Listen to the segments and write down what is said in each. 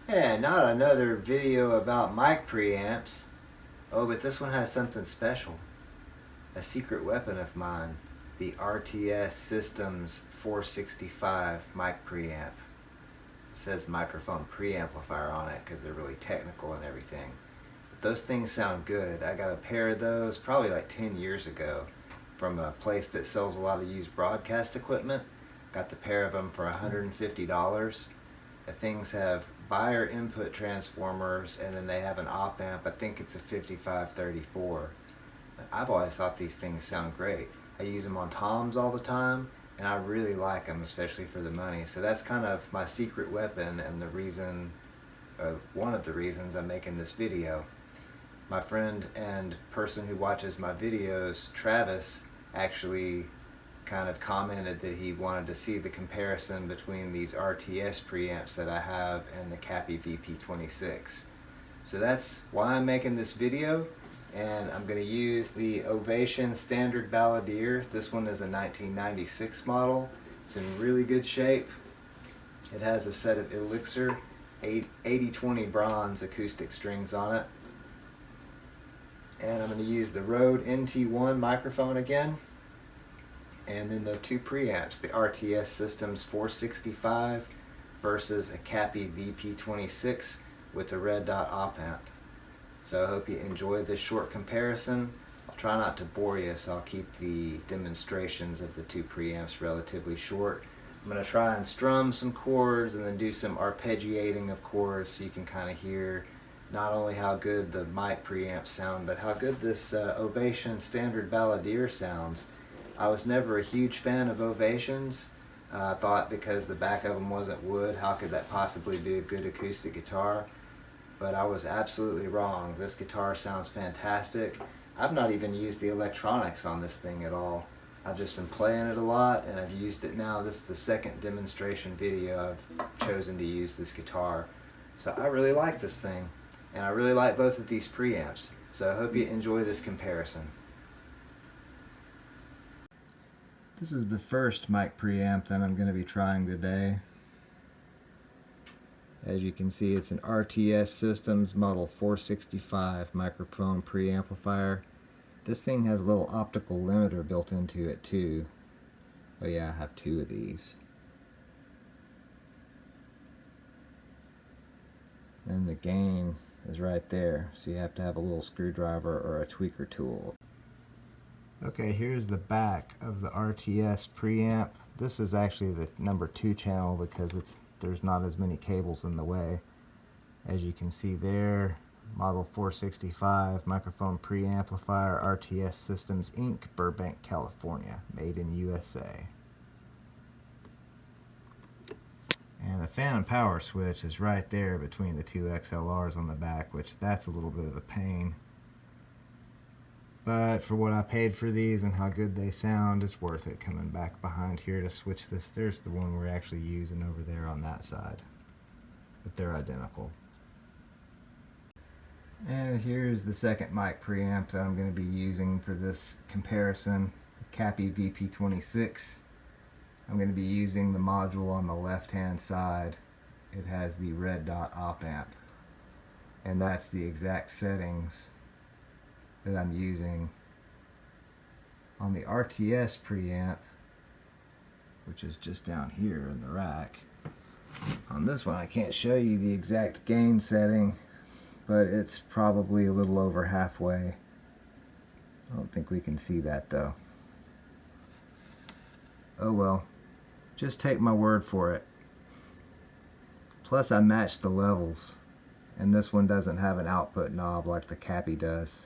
And not another video about mic preamps. Oh, but this one has something special. A secret weapon of mine. The RTS Systems 465 mic preamp. It says microphone preamplifier on it because they're really technical and everything. But those things sound good. I got a pair of those probably like 10 years ago from a place that sells a lot of used broadcast equipment. Got the pair of them for $150. The things have buyer input transformers, and then they have an op amp. I think it's a 5534. I've always thought these things sound great. I use them on toms all the time, and I really like them, especially for the money. So that's kind of my secret weapon, and the reason, one of the reasons I'm making this video. My friend and person who watches my videos, Travis, actually kind of commented that he wanted to see the comparison between these RTS preamps that I have and the CAPI VP26. So that's why I'm making this video, and I'm going to use the Ovation Standard Balladeer. This one is a 1996 model. It's in really good shape. It has a set of Elixir 8020 bronze acoustic strings on it. And I'm going to use the Rode NT1 microphone again. And then the two preamps, the RTS Systems 465 versus a CAPI VP26 with a red dot op amp. So I hope you enjoy this short comparison. I'll try not to bore you, so I'll keep the demonstrations of the two preamps relatively short. I'm going to try and strum some chords and then do some arpeggiating of chords so you can kind of hear not only how good the mic preamps sound, but how good this Ovation Standard Balladeer sounds. I was never a huge fan of Ovations. I thought because the back of them wasn't wood, how could that possibly be a good acoustic guitar? But I was absolutely wrong. This guitar sounds fantastic. I've not even used the electronics on this thing at all. I've just been playing it a lot, and I've used it now. This is the second demonstration video I've chosen to use this guitar. So I really like this thing, and I really like both of these preamps. So I hope you enjoy this comparison. This is the first mic preamp that I'm going to be trying today. As you can see, it's an RTS Systems Model 465 microphone preamplifier. This thing has a little optical limiter built into it too. Oh yeah, I have two of these. And the gain is right there, so you have to have a little screwdriver or a tweaker tool. Okay, here's the back of the RTS preamp. This is actually the number 2 channel because there's not as many cables in the way. As you can see there, Model 465 microphone preamplifier, RTS Systems Inc., Burbank, California, made in USA. And the phantom power switch is right there between the two XLRs on the back, which that's a little bit of a pain. But for what I paid for these and how good they sound, it's worth it coming back behind here to switch this. There's the one we're actually using over there on that side. But they're identical. And here's the second mic preamp that I'm going to be using for this comparison. The CAPI VP26. I'm going to be using the module on the left hand side. It has the red dot op amp. And that's the exact settings that I'm using on the RTS preamp, which is just down here in the rack. On this one I can't show you the exact gain setting, but it's probably a little over halfway. I don't think we can see that though. Oh well, just take my word for it. Plus I matched the levels, and this one doesn't have an output knob like the CAPI does.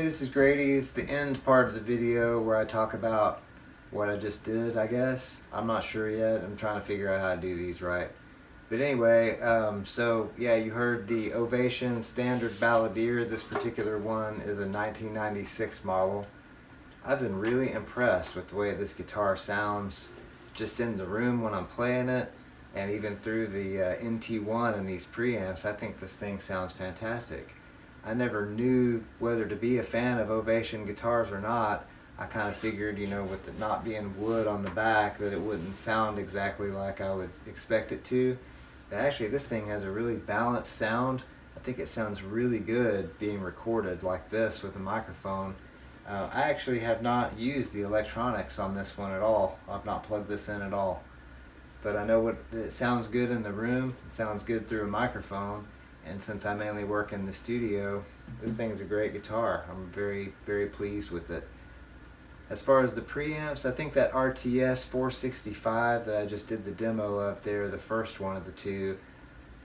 Hey, this is Grady. It's the end part of the video where I talk about what I just did, I guess. I'm not sure yet. I'm trying to figure out how to do these right. But anyway, so yeah, you heard the Ovation Standard Balladeer. This particular one is a 1996 model. I've been really impressed with the way this guitar sounds just in the room when I'm playing it, and even through the NT1 and these preamps. I think this thing sounds fantastic. I never knew whether to be a fan of Ovation guitars or not. I kind of figured, you know, with it not being wood on the back, that it wouldn't sound exactly like I would expect it to. But actually, this thing has a really balanced sound. I think it sounds really good being recorded like this with a microphone. I actually have not used the electronics on this one at all. I've not plugged this in at all. But I know it sounds good in the room. It sounds good through a microphone. And since I mainly work in the studio, this thing's a great guitar. I'm very, very pleased with it. As far as the preamps, I think that RTS 465 that I just did the demo of there, the first one of the two,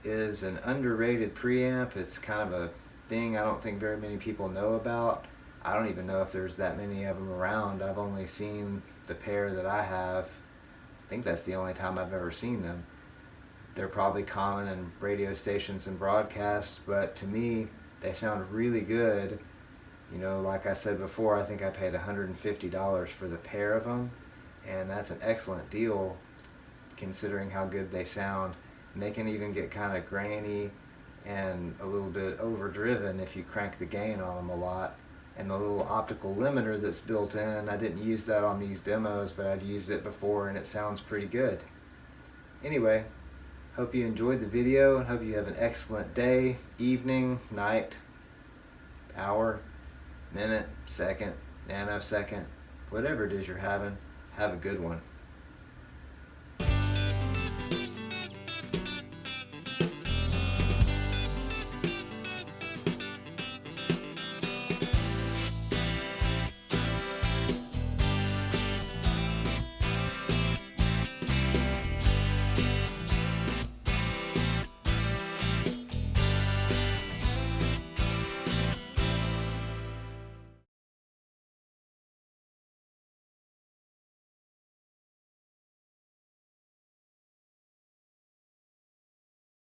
is an underrated preamp. It's kind of a thing I don't think very many people know about. I don't even know if there's that many of them around. I've only seen the pair that I have. I think that's the only time I've ever seen them. They're probably common in radio stations and broadcasts, but to me, they sound really good. You know, like I said before, I think I paid $150 for the pair of them, and that's an excellent deal considering how good they sound. And they can even get kind of grainy and a little bit overdriven if you crank the gain on them a lot. And the little optical limiter that's built in, I didn't use that on these demos, but I've used it before and it sounds pretty good. Anyway, hope you enjoyed the video and hope you have an excellent day, evening, night, hour, minute, second, nanosecond, whatever it is you're having. Have a good one.